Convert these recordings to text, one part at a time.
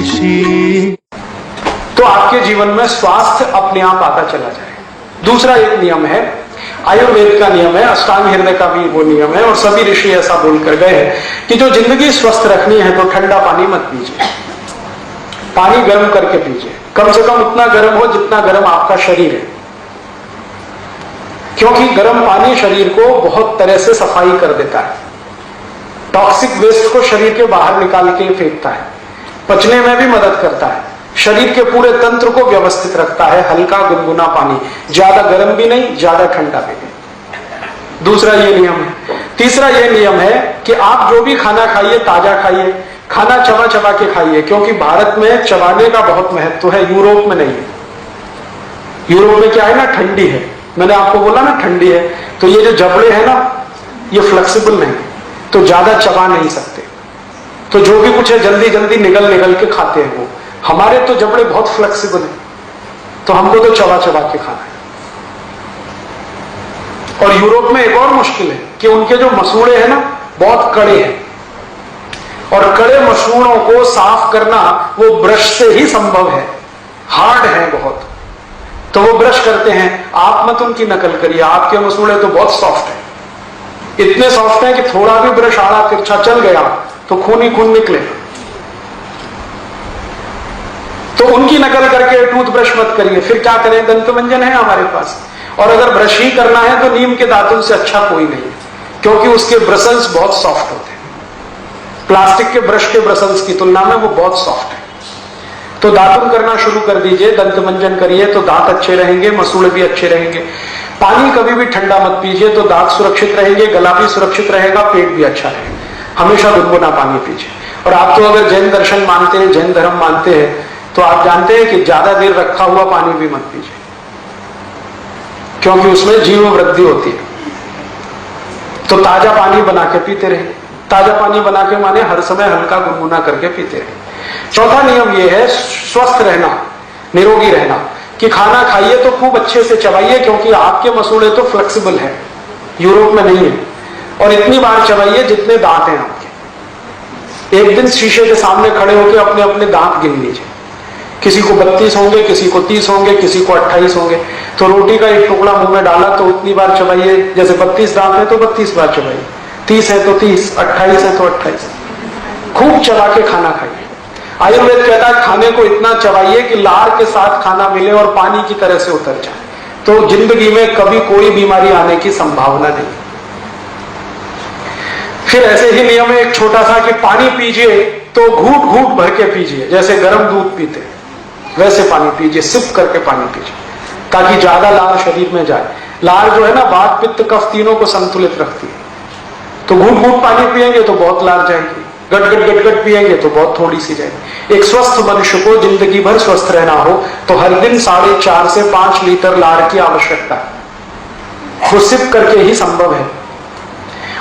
ऋषि। तो आपके जीवन में स्वास्थ्य अपने आप आता चला जाएगा। दूसरा एक नियम है, आयुर्वेद का नियम है, अष्टांग हृदय का भी वो नियम है, और सभी ऋषि ऐसा बोलकर गए हैं कि जो जिंदगी स्वस्थ रखनी है तो ठंडा पानी मत पीजिए, पानी गर्म करके पीजिए, कम से कम उतना गर्म हो जितना गर्म आपका शरीर है, क्योंकि गर्म पानी शरीर को बहुत तरह से सफाई कर देता है, टॉक्सिक वेस्ट को शरीर के बाहर निकाल के फेंकता है, पचने में भी मदद करता है, शरीर के पूरे तंत्र को व्यवस्थित रखता है। हल्का गुनगुना पानी, ज्यादा गर्म भी नहीं, ज्यादा ठंडा भी नहीं। दूसरा ये नियम है। तीसरा ये नियम है कि आप जो भी खाना खाइए ताजा खाइए, खाना चबा चबा के खाइए, क्योंकि भारत में चबाने का बहुत महत्व है, यूरोप में नहीं है। यूरोप में क्या है ना, ठंडी है, मैंने आपको बोला ना ठंडी है, तो ये जो जबड़े हैं ना ये फ्लेक्सिबल नहीं, तो ज्यादा चबा नहीं सकते, तो जो भी कुछ है जल्दी जल्दी निगल निगल के खाते हैं वो। हमारे तो जबड़े बहुत फ्लेक्सिबल हैं, तो हमको तो चबा चबा के खाना है। और यूरोप में एक और मुश्किल है कि उनके जो मसूड़े हैं ना बहुत कड़े हैं, और कड़े मसूड़ों को साफ करना वो ब्रश से ही संभव है, हार्ड है बहुत, तो वो ब्रश करते हैं। आप मत उनकी नकल करिए, आपके मसूड़े तो बहुत सॉफ्ट है, इतने सॉफ्ट है कि थोड़ा भी ब्रश आड़ा तिरछा चल गया तो खून ही खून निकलेगा। तो उनकी नकल करके टूथब्रश मत करिए। फिर क्या करें, दंत मंजन है हमारे पास, और अगर ब्रश ही करना है तो नीम के दांतों से अच्छा कोई नहीं, क्योंकि उसके ब्रसल्स बहुत सॉफ्ट होते हैं, प्लास्टिक के ब्रश के ब्रसल्स की तुलना में वो बहुत सॉफ्ट है। तो दातुन करना शुरू कर दीजिए, दंत मंजन करिए तो दांत अच्छे रहेंगे, मसूड़े भी अच्छे रहेंगे। पानी कभी भी ठंडा मत पीजिए तो दांत सुरक्षित रहेंगे, गला भी सुरक्षित रहेगा, पेट भी अच्छा रहेगा। हमेशा गुनगुना पानी पीजिए। और आप तो अगर जैन दर्शन मानते हैं, जैन धर्म मानते हैं, तो आप जानते हैं कि ज्यादा देर रखा हुआ पानी भी मत पीजिए, क्योंकि उसमें जीव वृद्धि होती है। तो ताजा पानी बना के पीते रहे। ताजा पानी बना के माने हर समय हल्का गुनगुना करके पीते रहे। चौथा नियम यह है स्वस्थ रहना, निरोगी रहना, कि खाना खाइए तो खूब अच्छे से चबाइए, क्योंकि आपके मसूड़े तो फ्लेक्सिबल है, यूरोप में नहीं है, और इतनी बार चबाइए जितने दांत हैं आपके। एक दिन शीशे के सामने खड़े होकर अपने अपने दांत गिन लीजिए, किसी को 32 होंगे, किसी को 30 होंगे, किसी को 28 होंगे। तो रोटी का एक टुकड़ा मुंह में डाला तो उतनी बार चबाइए, जैसे 32 दांत है तो 32 बार चबाइए, 30 है तो 30, 28 है तो 28, खूब चबा के खाना खाइए। आयुर्वेद कहता है खाने को इतना चबाइए कि लार के साथ खाना मिले और पानी की तरह से उतर जाए, तो जिंदगी में कभी कोई बीमारी आने की संभावना नहीं। फिर ऐसे ही नियम है एक छोटा सा कि पानी पीजिए तो घूट घूट भर के पीजिए, जैसे गर्म दूध पीते वैसे पानी पीजिए, सिप करके पानी पीजिए, ताकि ज्यादा लार शरीर में जाए। लार जो है ना वात पित्त कफ तीनों को संतुलित रखती है। तो घूट घूट पानी पिएंगे तो बहुत लार जाएगी, गट गट गट गट पिएंगे तो बहुत थोड़ी सी जाएगी। एक स्वस्थ मनुष्य को जिंदगी भर स्वस्थ रहना हो तो हर दिन 4.5 से 5 लीटर लार की आवश्यकता है, वो सिप करके ही संभव है।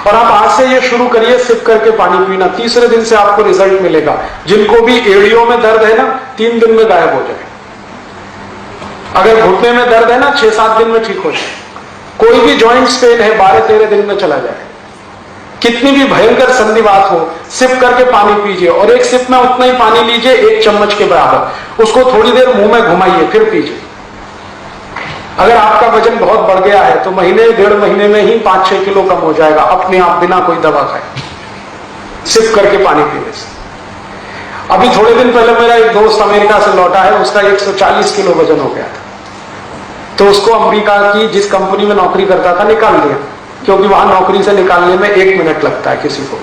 और आप आज से ये शुरू करिए सिप करके पानी पीना, तीसरे दिन से आपको रिजल्ट मिलेगा। जिनको भी एड़ियों में दर्द है ना 3 दिन में गायब हो जाए, अगर घुटने में दर्द है ना 6-7 दिन में ठीक हो जाए, कोई भी जॉइंट पेन है 12-13 दिन में चला जाए। कितनी भी भयंकर संधिवात हो, सिप करके पानी पीजिए, और एक सिप में उतना ही पानी लीजिए 1 चम्मच के बराबर, उसको थोड़ी देर मुंह में घुमाइए फिर पीजिए। अगर आपका वजन बहुत बढ़ गया है तो महीने 1.5 महीने में ही 5-6 किलो कम हो जाएगा अपने आप, बिना कोई दवा खाए, सिप करके पानी पीने से। अभी थोड़े दिन पहले मेरा एक दोस्त अमेरिका से लौटा है, उसका 140 किलो वजन हो गया था, तो उसको अमेरिका की जिस कंपनी में नौकरी करता था निकाल दिया, क्योंकि वहां नौकरी से निकालने में 1 मिनट लगता है किसी को,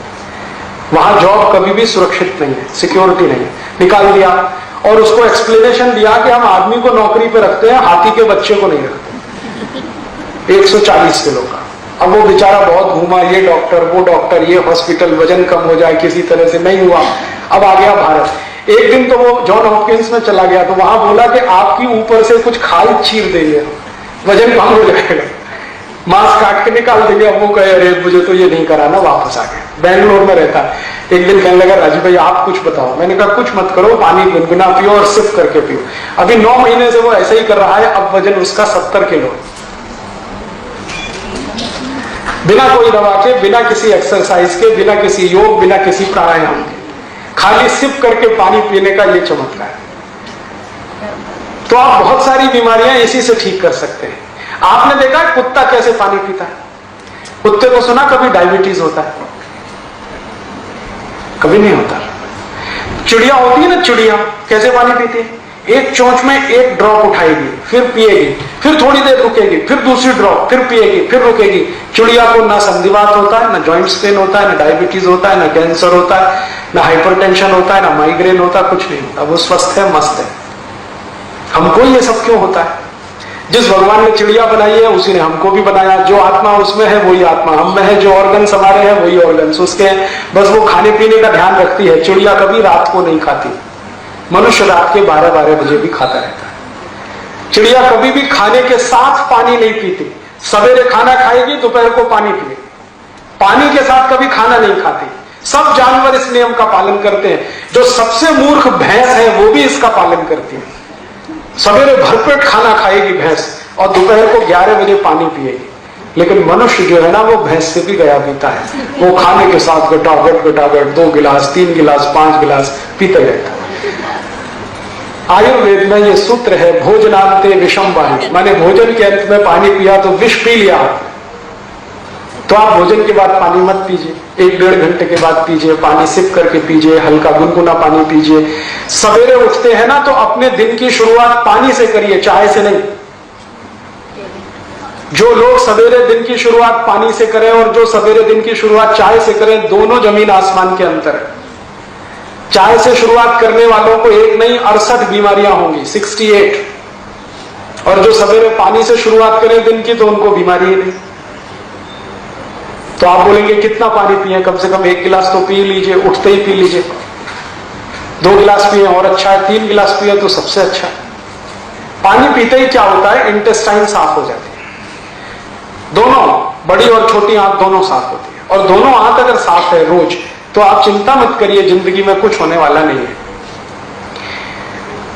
वहां जॉब कभी भी सुरक्षित नहीं है, सिक्योरिटी नहीं है, निकाल दिया। और उसको एक्सप्लेनेशन दिया कि हम आदमी को नौकरी पे रखते हैं, हाथी के बच्चे को नहीं रखते। 140 किलो का। अब वो बेचारा बहुत घूमा, ये डॉक्टर वो डॉक्टर, ये हॉस्पिटल, वजन कम हो जाए, किसी तरह से नहीं हुआ। अब आ गया भारत। एक दिन तो वो जॉन हॉपकिंस में चला गया, तो वहां बोला कि आपकी ऊपर से कुछ खाल चीर देंगे, वजन कम हो जाएगा, मांस काट के निकाल देंगे। अब वो कहे अरे मुझे तो ये नहीं कराना, वापस आ गया। बेंगलोर में रहता है। एक दिन कहने लगा राजीव भाई आप कुछ बताओ। मैंने कहा कुछ मत करो, पानी गुनगुना पियो और सिप करके पियो। अभी 9 महीने से वो ऐसे ही कर रहा है, अब वजन उसका 70 किलो, बिना कोई दवा के, बिना किसी एक्सरसाइज के, बिना किसी योग, बिना किसी प्राणायाम के। खाली सिप करके पानी पीने का ये चमत्कार है। तो आप बहुत सारी बीमारियां इसी से ठीक कर सकते हैं। आपने देखा है कुत्ता कैसे पानी पीता है? कुत्ते को सुना कभी डायबिटीज होता है? कभी नहीं होता। चिड़िया होती है ना, चिड़िया कैसे पानी पीती है? एक चोंच में एक ड्रॉप उठाएगी, फिर पिएगी, फिर थोड़ी देर रुकेगी, फिर दूसरी ड्रॉप, फिर पिएगी, फिर रुकेगी। चिड़िया को ना संधिवात होता है, ना जॉइंट पेन होता है, ना डायबिटीज होता है, ना कैंसर होता है, ना हाइपरटेंशन होता है, ना माइग्रेन होता है, कुछ नहीं होता। वो स्वस्थ है, मस्त है। हमको ये सब क्यों होता है? जिस भगवान ने चिड़िया बनाई है उसी ने हमको भी बनाया। जो आत्मा उसमें है वही आत्मा हम में है, जो ऑर्गन्स हमारे हैं वही ऑर्गन्स उसके हैं। बस वो खाने पीने का ध्यान रखती है। चिड़िया कभी रात को नहीं खाती, मनुष्य रात के 12-12 बजे भी खाता रहता है। चिड़िया कभी भी खाने के साथ पानी नहीं पीती। सवेरे खाना खाएगी, दोपहर को पानी पिए। पानी के साथ कभी खाना नहीं खाती। सब जानवर इस नियम का पालन करते हैं। जो सबसे मूर्ख भैंस है वो भी इसका पालन करती है। सवेरे भरपेट खाना खाएगी भैंस और दोपहर को 11 बजे पानी पिएगी। लेकिन मनुष्य जो है ना, वो भैंस से भी गया पीता है। वो खाने के साथ गटागट 2 गिलास, 3 गिलास, 5 गिलास पीते रहता है। आयुर्वेद में ये सूत्र है, भोजनांते विषम वायु, माने भोजन के अंत में पानी पिया तो विष पी लिया। तो आप भोजन के बाद पानी मत पीजिए, 1-1.5 घंटे के बाद पीजिए। पानी सिप करके पीजिए, हल्का गुनगुना पानी पीजिए। सवेरे उठते हैं ना, तो अपने दिन की शुरुआत पानी से करिए, चाय से नहीं। जो लोग सवेरे दिन की शुरुआत पानी से करें और जो सवेरे दिन की शुरुआत चाय से करें, दोनों जमीन आसमान के अंतर है। चाय से शुरुआत करने वालों को एक नहीं 68 बीमारियां होंगी, 68। और जो सवेरे पानी से शुरुआत करें दिन की, तो उनको बीमारी ही नहीं। तो आप बोलेंगे कितना पानी पिए? कम से कम 1 गिलास तो पी लीजिए, उठते ही पी लीजिए। 2 गिलास पिए और अच्छा है, 3 गिलास पिए तो सबसे अच्छा है। पानी पीते ही क्या होता है, इंटेस्टाइन साफ हो जाती है। दोनों बड़ी और छोटी आंत दोनों साफ होती है। और दोनों आंत अगर साफ है रोज, तो आप चिंता मत करिए, जिंदगी में कुछ होने वाला नहीं है।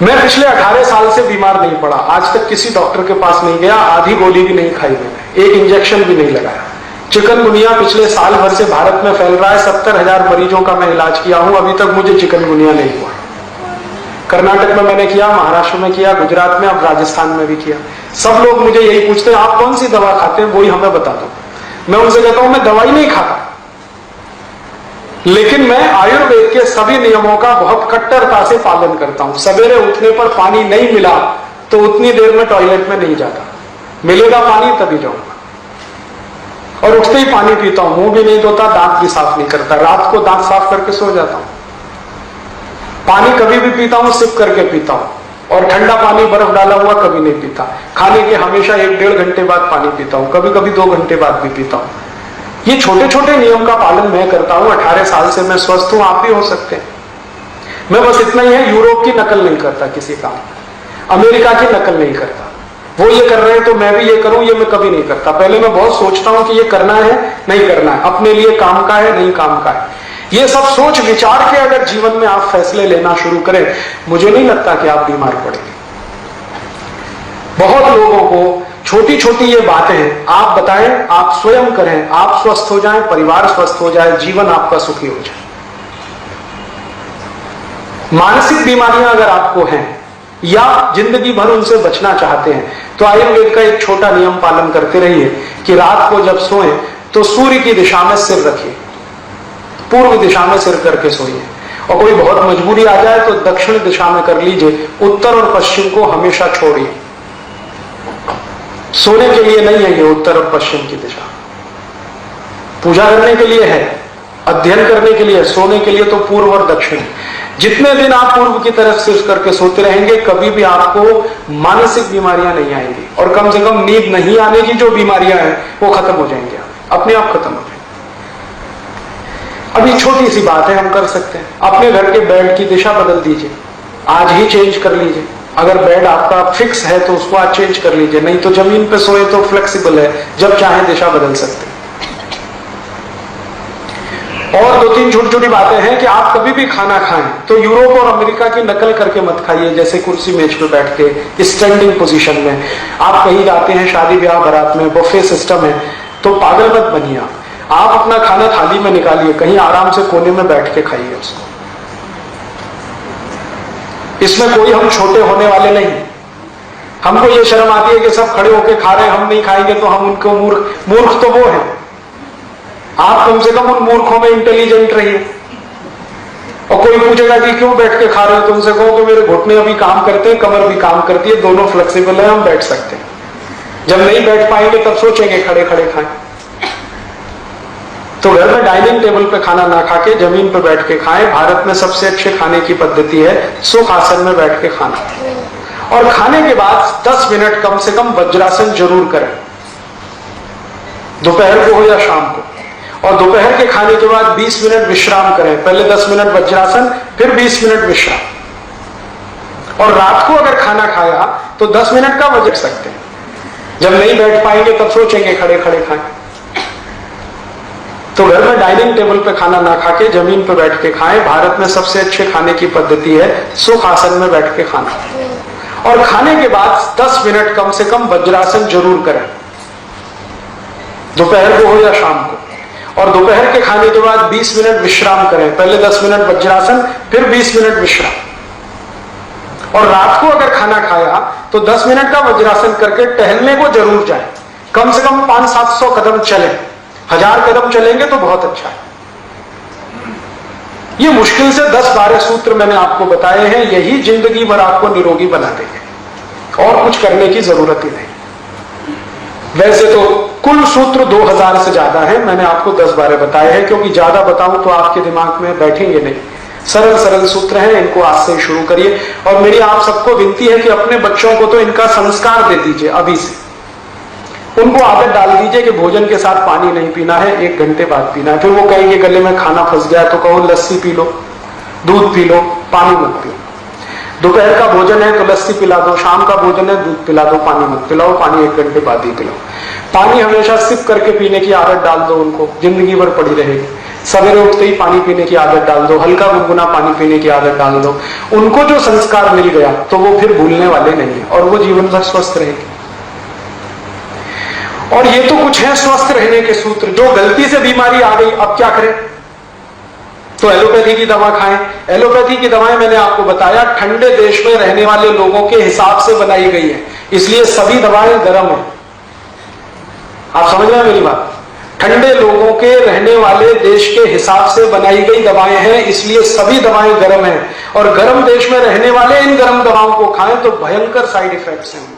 मैं पिछले 18 साल से बीमार नहीं पड़ा, आज तक किसी डॉक्टर के पास नहीं गया, आधी गोली भी नहीं खाई मैंने, एक इंजेक्शन भी नहीं लगाया। चिकनगुनिया पिछले साल भर से भारत में फैल रहा है, 70,000 मरीजों का मैं इलाज किया हूं, अभी तक मुझे चिकनगुनिया नहीं हुआ। कर्नाटक में मैंने किया, महाराष्ट्र में किया, गुजरात में, अब राजस्थान में भी किया। सब लोग मुझे यही पूछते हैं आप कौन सी दवा खाते हैं, वही हमें बता दो। मैं उनसे कहता हूं मैं दवाई नहीं खाता, लेकिन मैं आयुर्वेद के सभी नियमों का बहुत कट्टरता से पालन करता हूं। सवेरे उठने पर पानी नहीं मिला तो उतनी देर में टॉयलेट में नहीं जाता, मिलेगा पानी तभी जाऊंगा। और उठते ही पानी पीता हूं, मुंह भी नहीं धोता, दांत भी साफ नहीं करता, रात को दांत साफ करके सो जाता हूं। पानी कभी भी पीता हूं सिप करके पीता हूं, और ठंडा पानी बर्फ डाला हुआ कभी नहीं पीता। खाने के हमेशा 1-1.5 घंटे बाद पानी पीता हूं, कभी कभी 2 घंटे बाद भी पीता हूं। ये छोटे छोटे नियम का पालन मैं करता हूं। 18 साल से मैं स्वस्थ हूं, आप भी हो सकते हैं। मैं बस इतना ही है, यूरोप की नकल नहीं करता किसी काम, अमेरिका की नकल नहीं करता। वो ये कर रहे हैं तो मैं भी ये करूं, ये मैं कभी नहीं करता। पहले मैं बहुत सोचता हूं कि ये करना है नहीं करना है, अपने लिए काम का है नहीं काम का है। ये सब सोच विचार के अगर जीवन में आप फैसले लेना शुरू करें, मुझे नहीं लगता कि आप बीमार पड़ेंगे। बहुत लोगों को छोटी छोटी ये बातें आप बताएं, आप स्वयं करें, आप स्वस्थ हो जाएं, परिवार स्वस्थ हो जाए, जीवन आपका सुखी हो जाए। मानसिक बीमारियां अगर आपको हैं या जिंदगी भर उनसे बचना चाहते हैं, तो आयुर्वेद का एक छोटा नियम पालन करते रहिए कि रात को जब सोएं तो सूर्य की दिशा में सिर रखिए, पूर्व दिशा में सिर करके सोइए। और कोई बहुत मजबूरी आ जाए तो दक्षिण दिशा में कर लीजिए, उत्तर और पश्चिम को हमेशा छोड़िए। सोने के लिए नहीं है ये उत्तर और पश्चिम की दिशा, पूजा करने के लिए है, अध्ययन करने के लिए, सोने के लिए तो पूर्व और दक्षिण। जितने दिन आप पूर्व की तरफ सिर करके सोते रहेंगे, कभी भी आपको मानसिक बीमारियां नहीं आएंगी, और कम से कम नींद नहीं आने की जो बीमारियां हैं वो खत्म हो जाएंगी, अपने आप खत्म हो जाएंगी। अभी छोटी सी बात है, हम कर सकते हैं। अपने घर के बेड की दिशा बदल दीजिए, आज ही चेंज कर लीजिए। अगर बेड आपका फिक्स है तो उसको आज चेंज कर लीजिए, नहीं तो जमीन पे सोए तो फ्लेक्सिबल है, जब चाहे दिशा बदल सकते हैं। और 2-3 छोटी छोटी बातें हैं कि आप कभी भी खाना खाएं तो यूरोप और अमेरिका की नकल करके मत खाइए, जैसे कुर्सी मेज पे बैठ के स्टैंडिंग पोजीशन में। आप कहीं जाते हैं शादी ब्याह बारात में, बुफे सिस्टम है, तो पागल मत बनिए। आप अपना खाना थाली में निकालिए, कहीं आराम से कोने में बैठ के खाइए उसको। इसमें कोई हम छोटे होने वाले नहीं। हमको ये शर्म आती है कि सब खड़े होके खा रहे हैं, हम नहीं खाएंगे तो हम उनको मूर्ख तो वो है। आप कम से कम उन मूर्खों में इंटेलिजेंट रहिए। और कोई पूछेगा कि क्यों बैठ के खा रहे हो, तुमसे कहो कि मेरे घुटने अभी काम करते हैं, कमर भी काम करती है, दोनों फ्लेक्सिबल है, हम बैठ सकते हैं। जब नहीं बैठ पाएंगे तब सोचेंगे खड़े खड़े खाएं। तो घर में डाइनिंग टेबल पे खाना ना खा के जमीन पे बैठ के खाएं। भारत में सबसे अच्छे खाने की पद्धति है सुख आसन में बैठ के खाना। और खाने के बाद 10 मिनट कम से कम वज्रासन जरूर करें, दोपहर को हो या शाम को। और दोपहर के खाने के बाद 20 मिनट विश्राम करें, पहले 10 मिनट वज्रासन, फिर 20 मिनट विश्राम। और रात को अगर खाना खाया तो 10 मिनट का वज्र सकते हैं। जब नहीं बैठ पाएंगे तब सोचेंगे खड़े खड़े खाएं। तो घर में डाइनिंग टेबल पे खाना ना खा के जमीन पे बैठ के खाएं। भारत में सबसे अच्छे खाने की पद्धति है सुख आसन में बैठ के खाना। और खाने के बाद 10 मिनट कम से कम वज्रासन जरूर करें, दोपहर को हो या शाम को। और दोपहर के खाने के बाद 20 मिनट विश्राम करें, पहले 10 मिनट वज्रासन, फिर 20 मिनट विश्राम। और रात को अगर खाना खाया तो 10 मिनट का वज्रासन करके टहलने को जरूर जाए, कम से कम 500-700 कदम चले। 1000 कदम चलेंगे तो बहुत अच्छा है। ये मुश्किल से 10-12 सूत्र मैंने आपको बताए हैं, यही जिंदगी भर आपको निरोगी बना देंगे और कुछ करने की जरूरत ही नहीं। वैसे तो कुल सूत्र 2000 से ज्यादा है, मैंने आपको 10-12 बताए हैं, क्योंकि ज्यादा बताऊं तो आपके दिमाग में बैठेंगे नहीं। सरल सरल सूत्र हैं, इनको आज से शुरू करिए। और मेरी आप सबको विनती है कि अपने बच्चों को तो इनका संस्कार दे दीजिए अभी से। उनको आदत डाल दीजिए कि भोजन के साथ पानी नहीं पीना है, 1 घंटे बाद पीना है। फिर वो कहेंगे गले में खाना फंस गया तो कहो लस्सी पी लो, दूध पी लो, पानी मत पियो। दोपहर का भोजन है तो लस्सी पिला दो, शाम का भोजन है दूध पिला दो, पानी मत पिलाओ, पानी 1 घंटे बाद ही पिलाओ। पानी हमेशा सिप करके पीने की आदत डाल दो उनको, जिंदगी भर पड़ी रहेगी। सवेरे उठते ही पानी पीने की आदत डाल दो, हल्का गुनगुना पानी पीने की आदत डाल दो। उनको जो संस्कार मिल गया तो वो फिर भूलने वाले नहीं है और वो जीवन भर स्वस्थ रहेगी। और ये तो कुछ है स्वस्थ रहने के सूत्र। जो गलती से बीमारी आ गई अब क्या करें, तो एलोपैथी की दवा खाएं। एलोपैथी की दवाएं मैंने आपको बताया ठंडे देश में रहने वाले लोगों के हिसाब से बनाई गई है, इसलिए सभी दवाएं गर्म है। आप समझ रहे हैं मेरी बात? ठंडे लोगों के रहने वाले देश के हिसाब से बनाई गई दवाएं हैं, इसलिए सभी दवाएं गर्म हैं। और गर्म देश में रहने वाले इन गर्म दवाओं को खाएं तो भयंकर साइड इफेक्ट्स हैं।